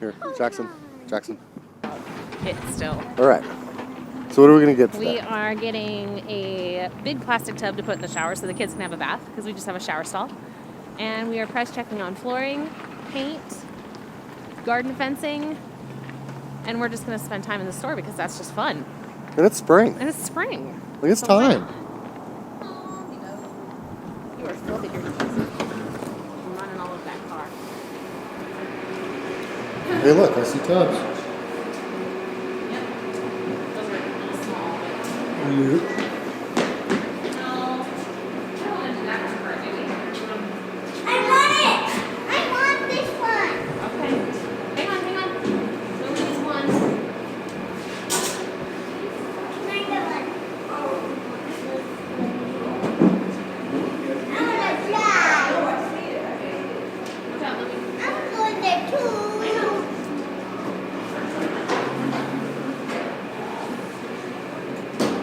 Here, Jackson. It's still. All right. So what are we going to get today? We are getting a big plastic tub to put in the shower so the kids can have a bath because we just have a shower stall. And we are price checking on flooring, paint, garden fencing, and we're just going to spend time in the store because that's just fun. And it's spring. Like, it's time. You are filthy dirty. I'm running all over that car. Hey, look, I see tubs. Yep. Those are really small. Yeah.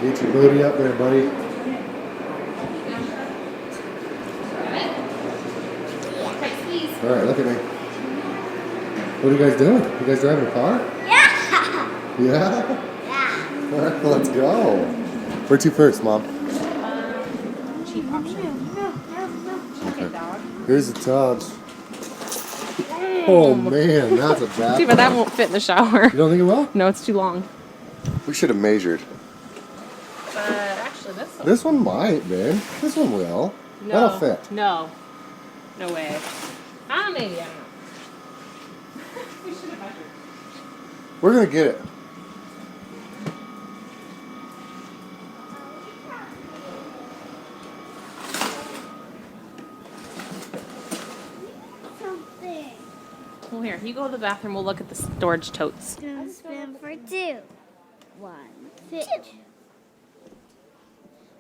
Get your booty up there, buddy. All right, look at me. What are you guys doing? You guys driving a car? Yeah. Yeah? Yeah. All right, let's go. Where to first, Mom? Cheap option. Okay. Here's the tubs. Oh, man, that's a bad See, but that won't fit in the shower. You don't think it will? No, it's too long. We should have measured. But actually, this one. This one might, man. This one will. No. That'll fit. No. No way. Maybe. I don't know. We should have measured. We're going to get it. Well, here, you go to the bathroom. We'll look at the storage totes. Gonna spin for two. One, fit.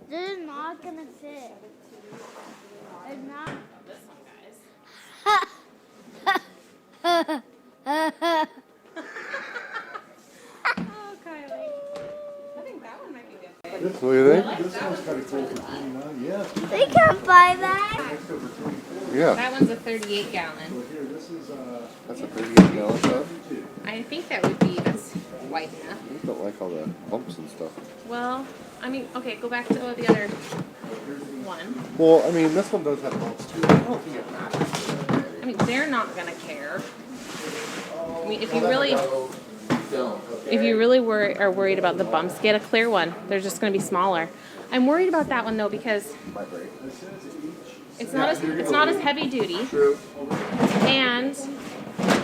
This is not gonna fit. It's not. This one, guys. Oh, Kylie. I think that one might be good. What do you think? Like This one's kind of cool for $29. Yeah. They can't buy that. Yeah. That one's a 38 gallon. That's a 38 gallon tub. I think that's wide enough. I just don't like all the bumps and stuff. Well, I mean, okay, go back to the other one. Well, I mean, this one does have bumps too. I don't think it matters. I mean, they're not gonna care. I mean, if you really are worried about the bumps, get a clear one. They're just gonna be smaller. I'm worried about that one though because it's not as heavy duty. True. And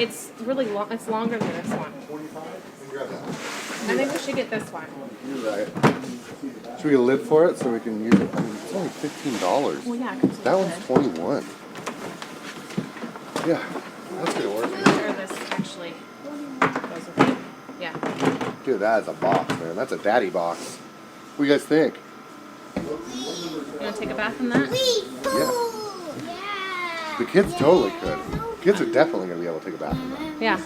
it's really long. It's longer than this one. I think we should get this one. You're right. Should we get a lid for it so we can use it? I mean, it's only $15. Well, yeah. That one's 21. Yeah, that's gonna work. Or this actually goes with it. Yeah. Dude, that is a box, man. That's a daddy box. What do you guys think? You want to take a bath in that? Yeah. The kids totally could. Kids are definitely gonna be able to take a bath in that. Yeah.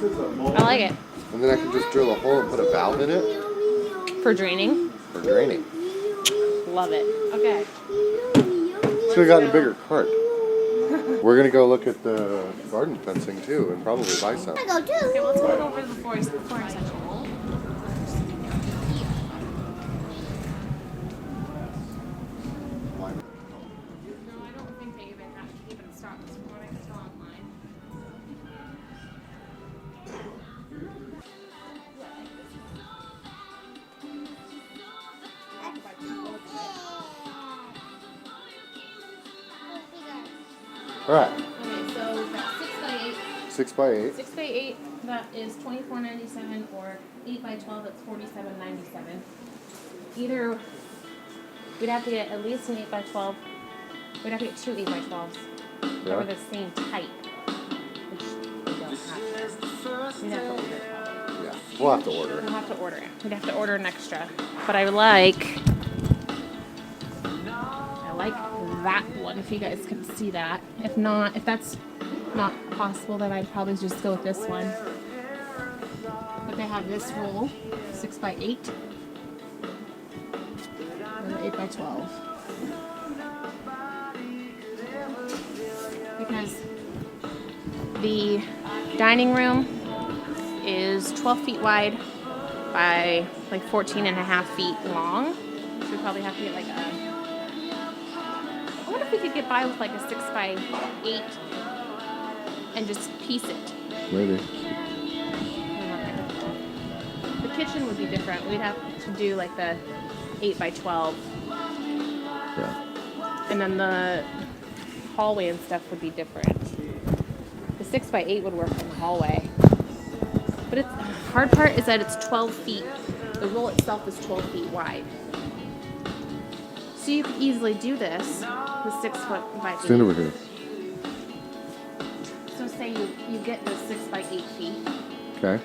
I like it. And then I can just drill a hole and put a valve in it. For draining? For draining. Love it. Okay. Should have gotten a bigger cart. We're going to go look at the garden fencing too and probably buy some. I go too. Okay, let's go over the flooring section. No, I don't think they even have to keep it in stock. It's from what I can tell online. All right. Okay, so we've got 6 by 8. 6 by 8, that is $24.97, or 8 by 12, that's $47.97. Either we'd have to get at least an 8 by 12. We'd have to get two 8 by 12s that were the same type, which we don't have this. We'd have to order it probably. Yeah, we'll have to order. We'll have to order it. We'd have to order an extra. But I like that one, if you guys can see that. If not, if that's not possible, then I'd probably just go with this one. But they have this roll, 6 by 8, and the 8 by 12. Because the dining room is 12 feet wide by like 14.5 feet long. So we probably have to get like a... I wonder if we could get by with like a 6x8 and just piece it. Maybe. The kitchen would be different. We'd have to do like the 8x12. Yeah. And then the hallway and stuff would be different. The 6x8 would work in the hallway. But the hard part is that it's 12 feet. The roll itself is 12 feet wide. So you could easily do this with 6 foot by 8. Stand over here. So say you get the 6x8 feet. Okay.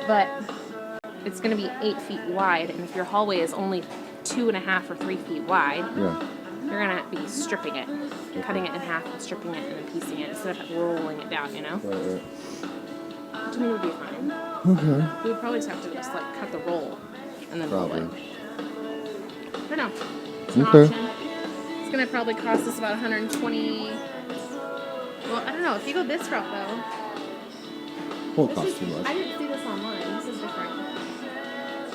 But it's going to be 8 feet wide. And if your hallway is only 2.5 or 3 feet wide, Yeah. you're going to be stripping it. Cutting it in half and stripping it and then piecing it instead of rolling it down, you know? Right. To me would be fine. Okay. We would probably just have to just like cut the roll and then roll it. But no, it's an Okay. option. It's gonna probably cost us about 120. Well, I don't know. If you go this route though, Won't cost too I much. didn't see this online. This is different.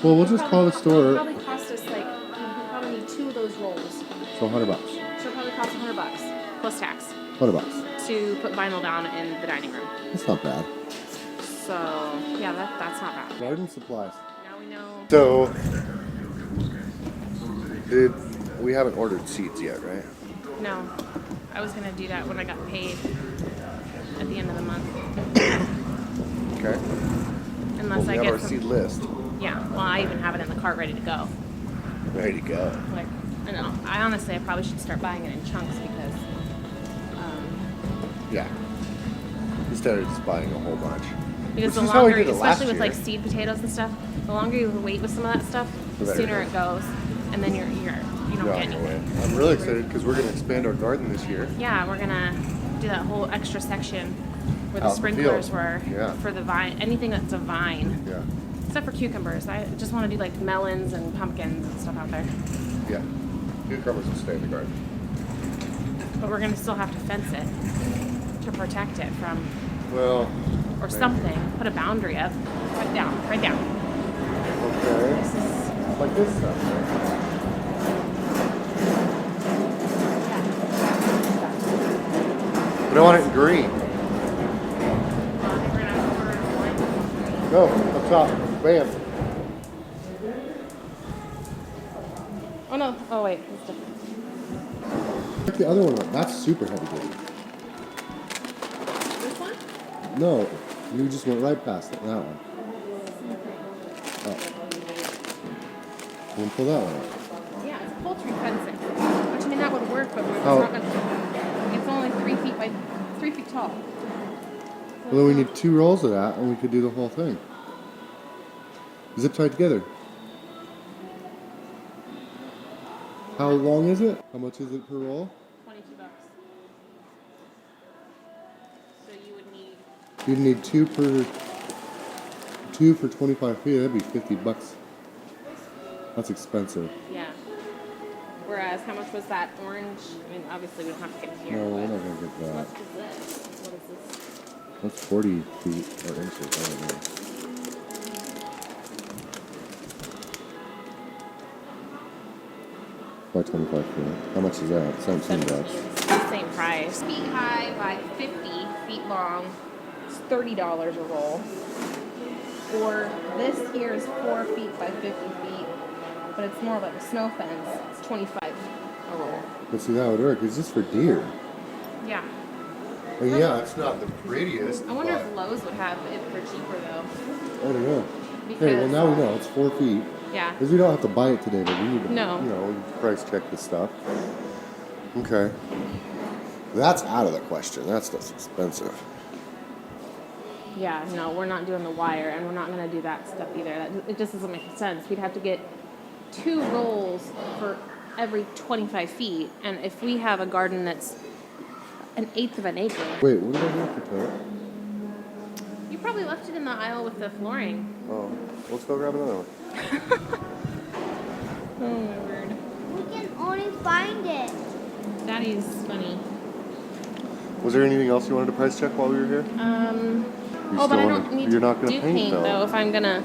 Well, we'll just call the It'll store. probably cost us like we probably need 2 of those rolls. So $100. So it'll probably cost $100 plus tax $100. to put vinyl down in the dining room. That's not bad. So yeah, that's not bad. Garden supplies. Now we know. So, we haven't ordered seeds yet, right? No, I was gonna do that when I got paid at the end of the month. Okay. Unless We I have get our some. seed list. Yeah, well, I even have it in the cart ready to go. Ready to go. Like, I don't know. I honestly probably should start buying it in chunks because. Yeah. Instead of just buying a whole bunch. Because Which the is how we longer, did it last especially with like year. seed potatoes and stuff, the longer you wait with some of that stuff, the better sooner it it goes, and then you don't Yeah, get anything. I'm really excited because we're going to expand our garden this year. Yeah, we're gonna do that whole extra section where the Out in the sprinklers field. were Yeah. for the vine, anything that's a vine, Yeah. except for cucumbers. I just want to do like melons and pumpkins and stuff out there. Yeah. Cucumbers will stay in the garden. But we're gonna still have to fence it to protect it from, Well. or maybe. something. Put a boundary up. Right down. Right down. Okay. This is. Like this stuff, right? But I want it in green. Go, up top. Bam. Oh no. Oh wait. It's different. Check the other one up. That's super heavy duty. This one? No, you just went right past it. That one. Oh. And pull that one up. Yeah, it's poultry fencing. Which I mean that would work, but it's How- not gonna. It's only 3 feet by 3 feet tall. Well, then we need 2 rolls of that, and we could do the whole thing. Zip tied together. How long is it? How much is it per roll? $22. So you would need. You'd need 2 for 25 feet. That'd be $50. That's expensive. Yeah. Whereas, how much was that orange? I mean, obviously we don't have to get it here. No, we're but not gonna get How that. much is this? What is this? That's 40 feet or inches. I don't know. By 25 feet. How much is that? $17. It's the same price. Feet high by 50 feet long. It's $30 a roll. Or this here is 4 feet by 50 feet, but it's more like a snow fence. It's 25 a roll. But see, that would work. It's just for deer. Yeah. And yeah, it's not the prettiest. I wonder but if Lowe's would have it for cheaper though. I don't know. Because, Hey, well now we know it's 4 feet. Yeah. Because we don't have to buy it today, but we need to, No. price check the stuff. Okay. That's out of the question. That stuff's expensive. Yeah, no, we're not doing the wire, and we're not going to do that stuff either. It just doesn't make sense. We'd have to get 2 rolls for every 25 feet, and if we have a garden that's 1/8 of an acre, Wait, what did I do for total? you probably left it in the aisle with the flooring. Oh, let's go grab another one. Oh my word. We can only find it. Daddy's funny. Was there anything else you wanted to price check while we were here? Um, You Oh, but I don't need You're to not gonna do paint though if I'm gonna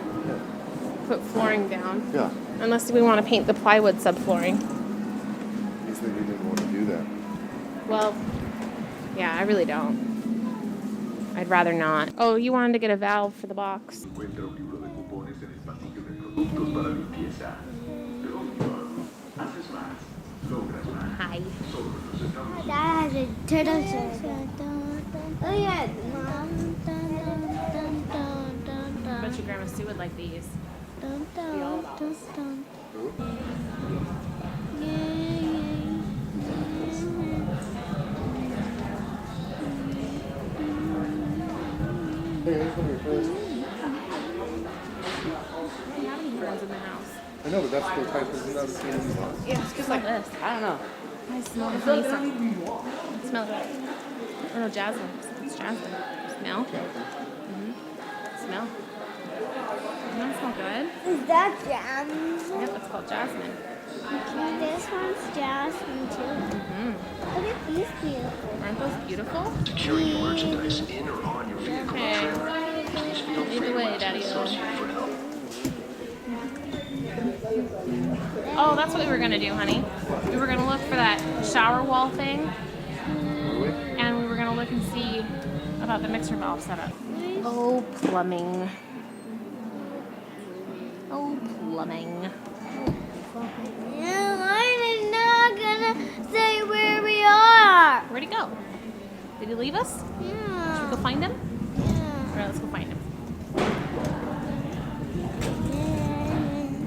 put flooring down. Yeah. Unless we want to paint the plywood subflooring. You said you didn't want to do that. Well, yeah, I really don't. I'd rather not. Oh, you wanted to get a valve for the box. Hi. Dad has a turtle shirt. Oh yeah. I bet your Grandma Sue would like these. Hey, there's one of your friends. I don't have any friends in the house. I know, but that's the type of thing that's in the house. Yeah, it's just like this. I don't know. I smell the honey. Smell it. Oh no, jasmine. It's jasmine. Smell? Mm-hmm. Smell. Doesn't that smell good? Is that jam? Yep, it's called jasmine. This one's jasmine too. Mm-hmm. Look at these beautiful. Aren't those beautiful? Securing your merchandise in or on your vehicle Okay. or trailer. Please feel Lead the free way, to Daddy. contact us for help. Oh, that's what we were gonna do, honey. We were gonna look for that shower wall thing, and we were gonna look and see about the mixer valve setup. Oh, plumbing. Oh, plumbing. I'm not gonna say where we are. Where'd he go? Did he leave us? Should we Yeah. go find him? Yeah. All right, let's go find him.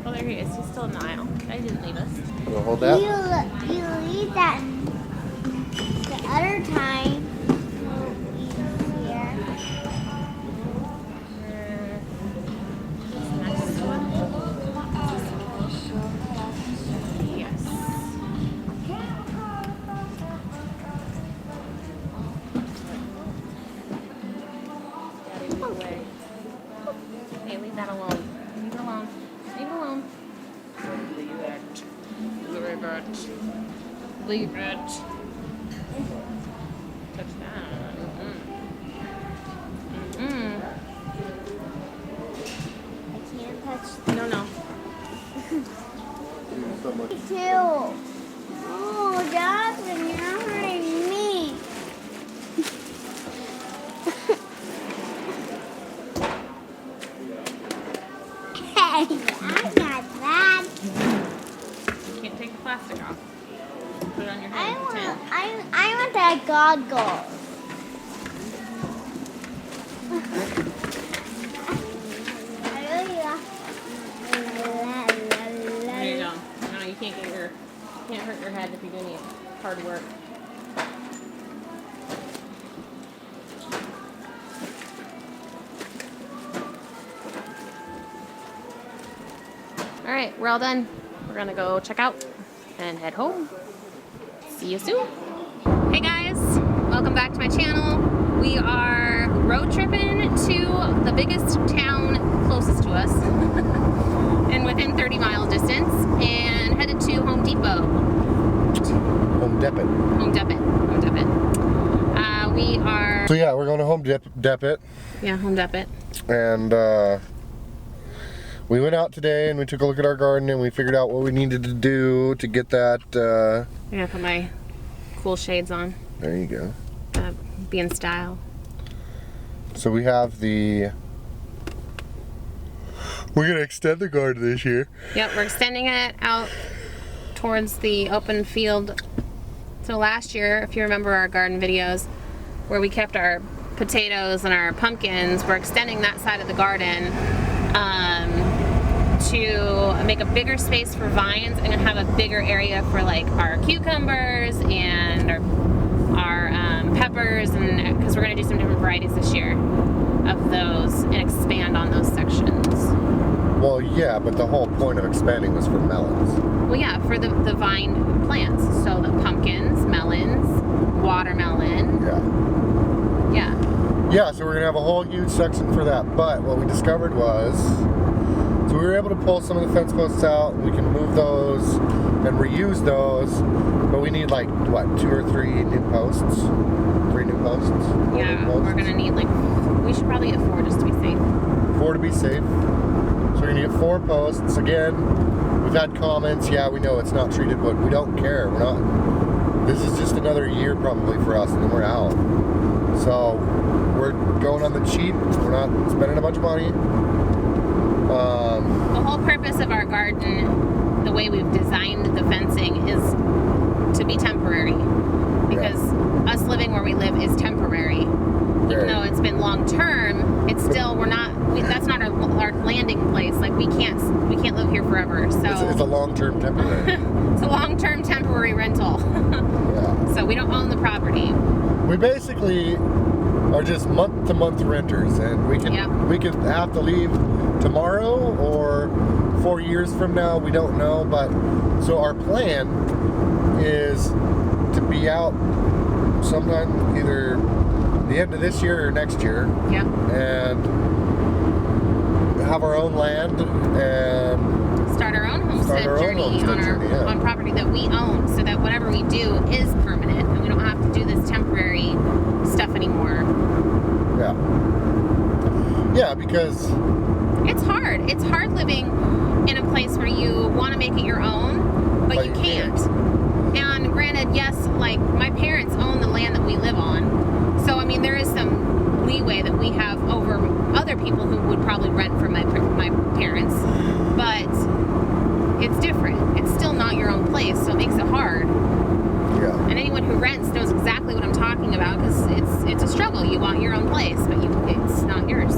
Oh, there he is. He's still in the aisle. I didn't leave us. You want to hold that? You eat that the other time. Here. Next one. Yes. Daddy, lead the way. Hey, leave that alone. Leave it alone. Leave it alone. Leave it. Leave it. Leave it. Touch that. Mm-mm. I can't touch No, no. So much. the two. Oh, Jasmine, you're hurting me. Hey, I'm not bad. You can't take the plastic off. Put it on your head. I and pretend. want that goggles. There you go. No, you can't hurt your head if you're doing hard work. All right, we're all done. We're gonna go check out and head home. See you soon. Hey guys, welcome back to my channel. We are road tripping to the biggest town closest to us and within 30 mile distance, and headed to Home Depot. Home Depot. Home Depot. Home Depot. We are... So yeah, we're going to Home Depot. Yeah, Home Depot. And we went out today and we took a look at our garden and we figured out what we needed to do to get that. I'm gonna put my cool shades on. There you go. Be in style. So we have the. We're gonna extend the garden this year. Yep, we're extending it out towards the open field. So last year, if you remember our garden videos, where we kept our potatoes and our pumpkins, we're extending that side of the garden to make a bigger space for vines and have a bigger area for like our cucumbers and our peppers, and because we're going to do some different varieties this year of those and expand on those sections. Well, yeah, but the whole point of expanding was for melons. Well, yeah, for the vine plants. So the pumpkins, melons, watermelon. Yeah. Yeah. Yeah, so we're gonna have a whole huge section for that. But what we discovered was, so So we were able to pull some of the fence posts out. We can move those and reuse those, but we need like what, 2 or 3 new posts? 3 new posts? 4 Yeah, new posts? we're gonna need like, we should probably get 4 just to be safe. 4 to be safe. So we're gonna get 4 posts. Again, we've had comments. Yeah, we know it's not treated, but we don't care. We're not. This is just another year probably for us, and then we're out. So we're going on the cheap. We're not spending a bunch of money. The whole purpose of our garden, the way we've designed the fencing, is to be temporary. Because us living where we live is temporary. Even though it's been long term, it's still, that's not our landing place. Like we can't live here forever. So it's a long-term temporary. It's a long-term temporary rental. Yeah. So we don't own the property. We basically are just month-to-month renters, and we could have to leave tomorrow or 4 years from now. We don't know, but so our plan is to be out sometime either the end of this year or next year. Yeah. And have our own land and start our own homestead journey on property that we own, so that whatever we do is permanent and we don't have to do this temporary stuff anymore. Yeah, because it's hard. It's hard living in a place where you want to make it your own, but you can't. And granted, yes, like my parents own the land that we live on, so I mean there is some leeway that we have over other people who would probably rent from my parents, but it's different. It's still not your own place, so it makes it hard. Yeah. And anyone who rents knows exactly what I'm talking about, because it's a struggle. You want your own place, but it's not yours.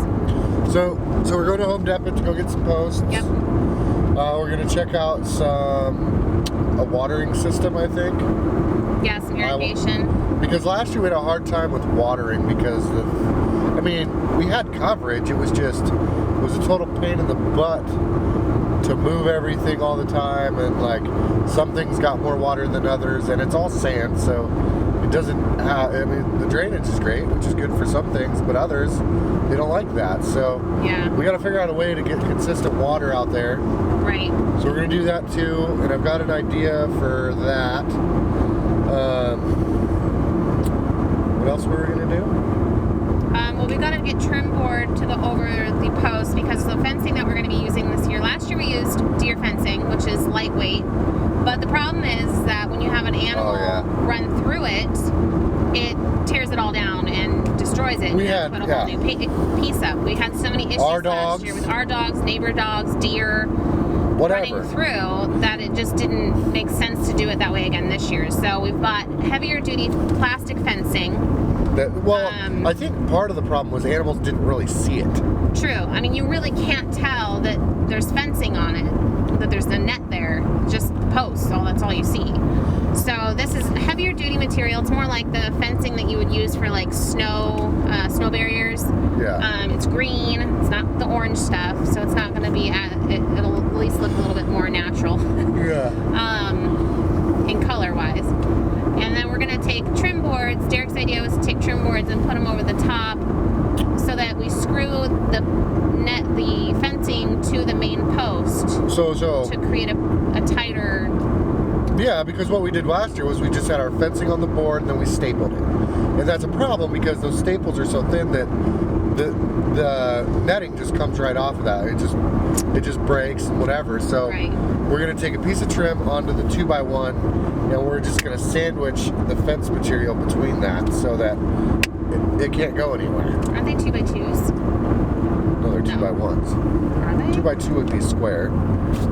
So we're going to Home Depot to go get some posts. Yep. We're going to check out a watering system, I think. Yeah, some irrigation. Because last year we had a hard time with watering because we had coverage. It was a total pain in the butt to move everything all the time, and like some things got more water than others, and it's all sand, so it doesn't have, the drainage is great, which is good for some things, but others, they don't like that. So yeah, we got to figure out a way to get consistent water out there. Right. So we're going to do that too, and I've got an idea for that. What else were we going to do? Well, we got to get trim board over the post, because the fencing that we're going to be using this year, last year we used deer fencing, which is lightweight, but the problem is that when you have an animal run through it, it tears it all down and destroys it. We had to put a whole new piece up. We had so many issues last year with our dogs, neighbor dogs, deer, running through, that it just didn't make sense to do it that way again this year. So we've got heavier duty plastic fencing. I think part of the problem was animals didn't really see it. True. I mean, you really can't tell that there's fencing on it, that there's a net there, just posts, that's all you see. So this is heavier duty material. It's more like the fencing that you would use for like snow barriers. Yeah. It's green. It's not the orange stuff, so it's not going to be. It'll at least look a little bit more natural. Yeah. In color wise, and then we're going to take trim boards. Derek's idea was to take trim boards and put them over the top, so that we screw the fencing to the main post. So to create a tighter. Yeah, because what we did last year was we just had our fencing on the board and then we stapled it. And that's a problem because those staples are so thin that the netting just comes right off of that. It just breaks and whatever. So we're going to take a piece of trim onto the 2x1 and we're just going to sandwich the fence material between that so that it can't go anywhere. Aren't they 2x2s? No, they're 2x1s. Are they? 2x2 would be square.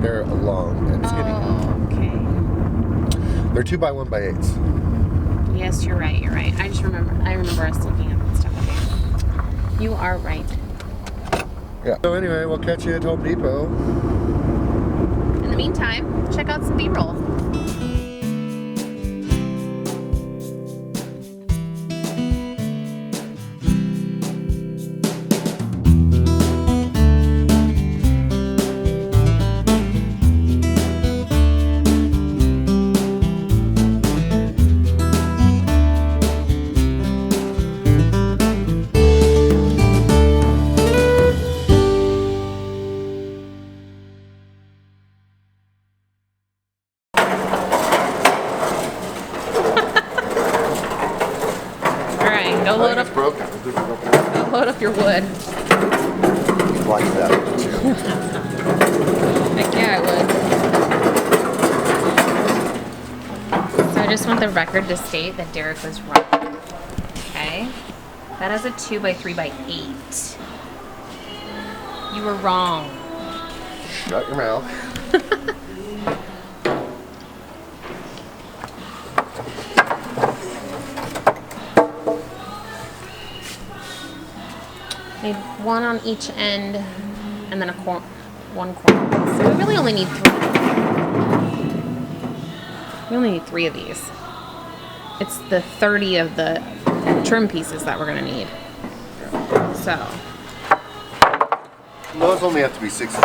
They're long and skinny. Oh, okay. They're 2x1x8s. Yes, you're right. I remember us looking at that stuff. Okay. You are right. Yeah. So anyway, we'll catch you at Home Depot. In the meantime, check out some B-roll. watch that too. Heck yeah, I would. So I just want the record to state that Derek was wrong. Okay? That is a 2x3x8. You were wrong. Shut your mouth. Need one on each end, and then one corner. So we really only need 3. We only need 3 of these. It's the 30 of the trim pieces that we're gonna need. So. Those only have to be 6.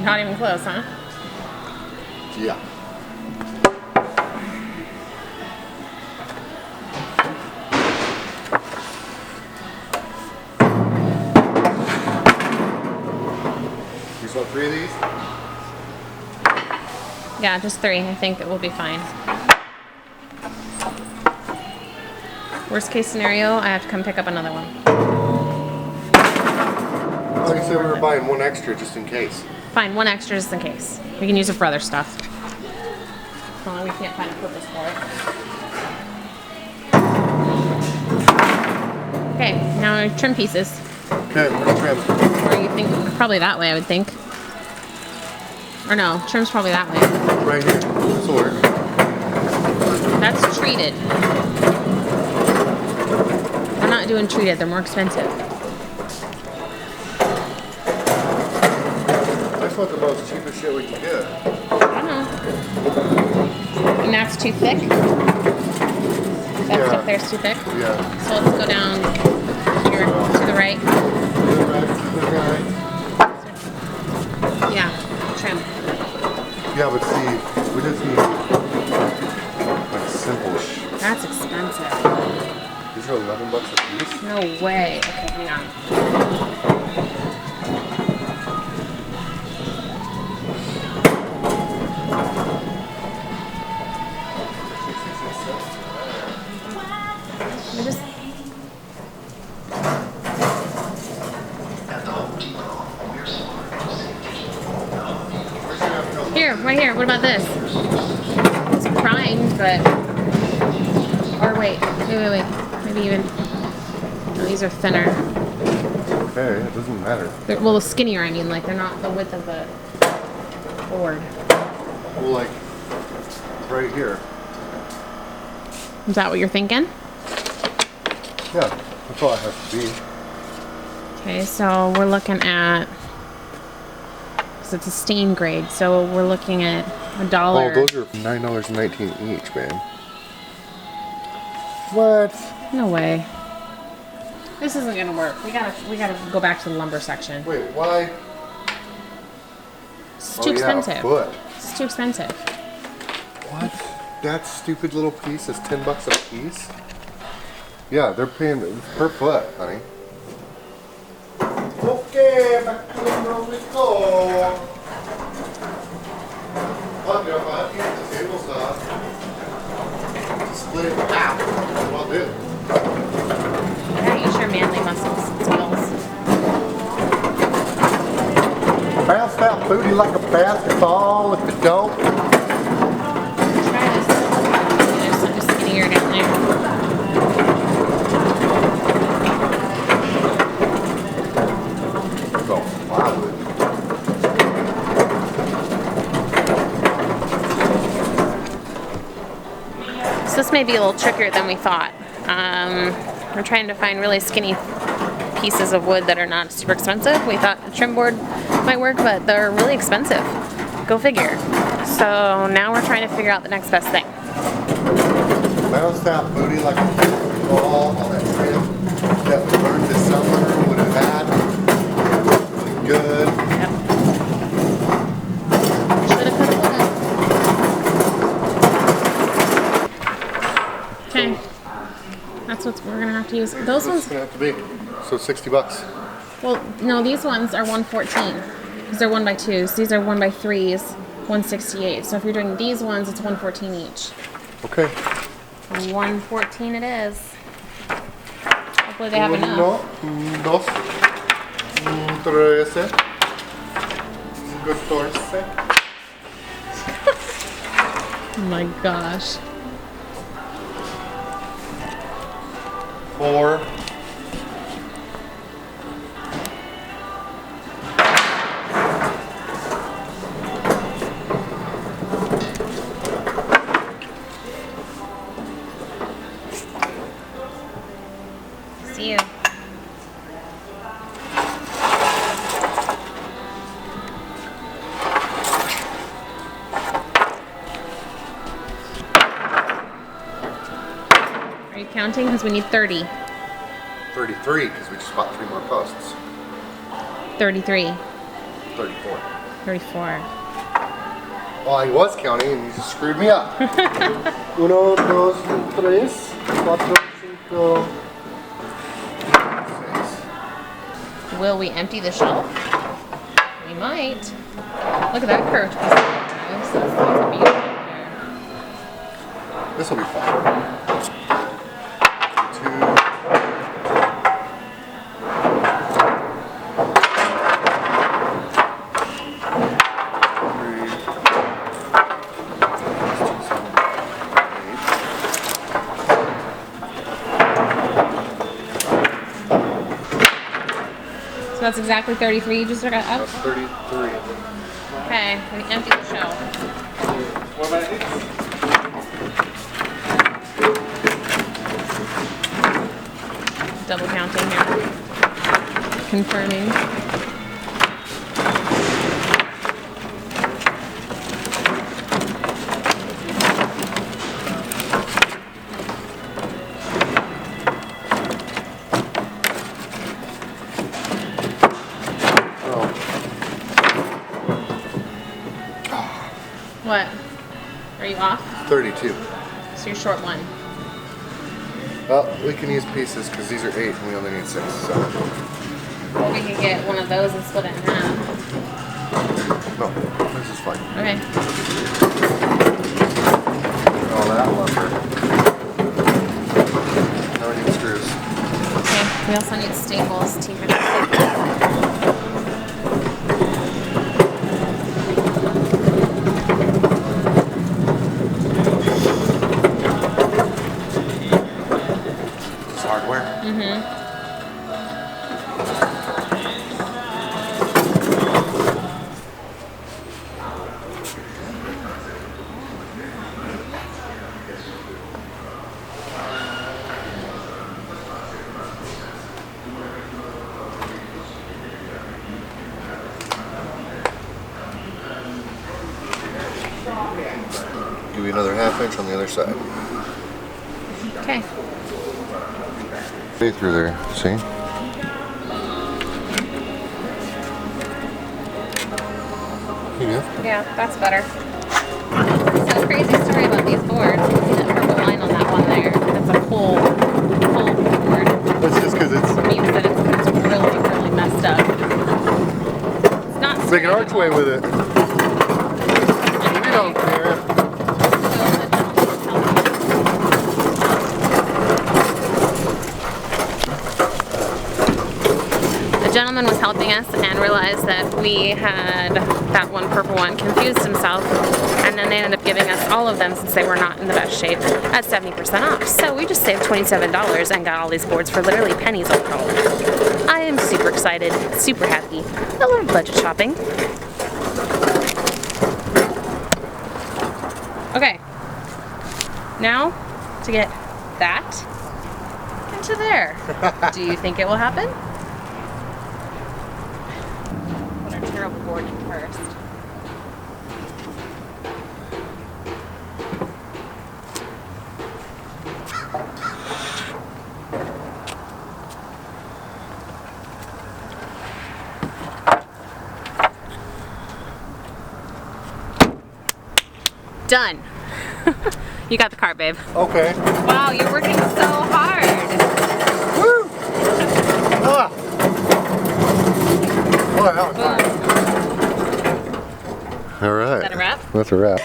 Not even close, huh? Yeah. You just want 3 of these? Yeah, just 3. I think it will be fine. Worst case scenario, I have to come pick up another one. Oh, you said we were buying 1 extra just in case. Fine, 1 extra just in case. We can use it for other stuff. Only we can't find a purpose for it. Okay, now trim pieces. Okay, we're gonna trim. Or you think, probably that way, I would think. Or no, trim's probably that way. Right here. This will work. That's treated. We're not doing treated, they're more expensive. That's what the most cheapest shit we can get. I don't know. And that's too thick? That stuff there's too thick? Yeah. So let's go down here to the right. Yeah, trim. Yeah, but see, we just need like simple That's expensive. These are $11 a piece. No way. Okay, hang on. I just Here, right here. What about this? It's primed, but or wait. Maybe even. No, these are thinner. Okay, it doesn't matter. They're, well, skinnier. I mean, like they're not the width of the board. Well, like right here. Is that what you're thinking? Yeah, that's all it has to be. Okay, so we're looking at. So it's a stain grade, so we're looking at $1. Oh, those are $9.19 each, man. What? No way. This isn't gonna work. We gotta go back to the lumber section. Wait, why? It's too expensive. A foot. It's too expensive. What? That stupid little piece is $10 a piece? Yeah, they're paying per foot, honey. Okay, back to the room we go. Well, if I have to get the table saw, split it in half. That's what I'll do. Yeah, use your manly muscles, skills. Bounce that booty like a basketball if you don't. Try this. There's something skinnier down there. So, plywood. So this may be a little trickier than we thought. We're trying to find really skinny pieces of wood that are not super expensive. We thought the trim board might work, but they're really expensive. Go figure. So now we're trying to figure out the next best thing. Bounce that booty like a basketball on that trim that we learned this summer would have had. Really good. Yep. Shoulda, coulda, woulda. Okay. That's what we're gonna have to use. Those What's ones. it gonna have to be? So $60. Well, no, these ones are 114 because they're 1x2s. These are 1x3s, 168. So if you're doing these ones, it's 114 each. Okay. 114 it is. Hopefully they have enough. 1, 2, 13, 14. Oh my gosh. 4. See you. Are you counting? Because we need 30. 33, because we just bought 3 more posts. 33. 34. 34. Oh, I was counting and you just screwed me up. 1, 2, 3, 4, 5, 6. Will we empty the shelf? We might. Look at that curved piece of lettuce. That's beautiful there. This will be fun. 2, So that's exactly 33 you just got up? That's 33. Okay, we empty the shelf. What about these? Double counting here. Confirming. What? Are you off? 32. So you're short one. Well, we can use pieces because these are 8 and we only need 6. So. Or we could get one of those and split it in half. No, this is fine. Okay. All that lumber. Now we need screws. Okay. We also need staples. Hardware. Mm-hmm. Give you another 1/2 inch on the other side. Okay. See through there, see? Yeah. Yeah, that's better. So crazy story about these boards. You see that purple line on that one there? That's a whole board. That's just because it's... It means that it's really, really messed up. It's not Make an archway with it. We don't care. The gentleman was helping us and realized that we had that one purple one, confused himself, and then they ended up giving us all of them since they were not in the best shape at 70% off. So we just saved $27 and got all these boards for literally pennies all told. I am super excited, super happy. I love budget shopping. Okay, now to get that into there. Do you think it will happen? Put our terrible board in first. Done. You got the cart, babe. Okay. Wow, you're working so hard. Woo! Ah! Boy, that was hard. All right. Is that a wrap? That's a wrap.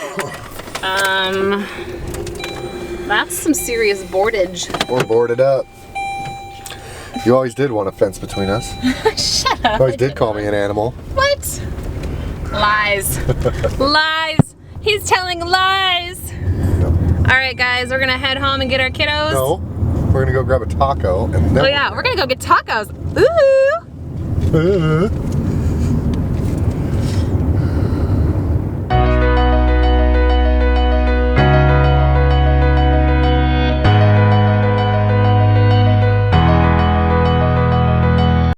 that's some serious boardage. We're boarded up. You always did want a fence between us. Shut up. You always did call me an animal. What? Lies. Lies. He's telling lies. No. All right, guys, we're gonna head home and get our kiddos. No, we're gonna go grab a taco and then. Oh yeah, we're gonna go get tacos. Ooh.